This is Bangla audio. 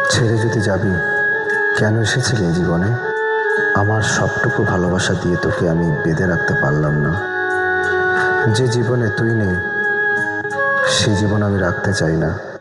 ছেড়ে যদি যাবি, কেন এসেছিলি এই জীবনে? আমার সবটুকু ভালোবাসা দিয়ে তোকে আমি বেঁধে রাখতে পারলাম না। যে জীবনে তুই নেই, সেই জীবন আমি রাখতে চাই না।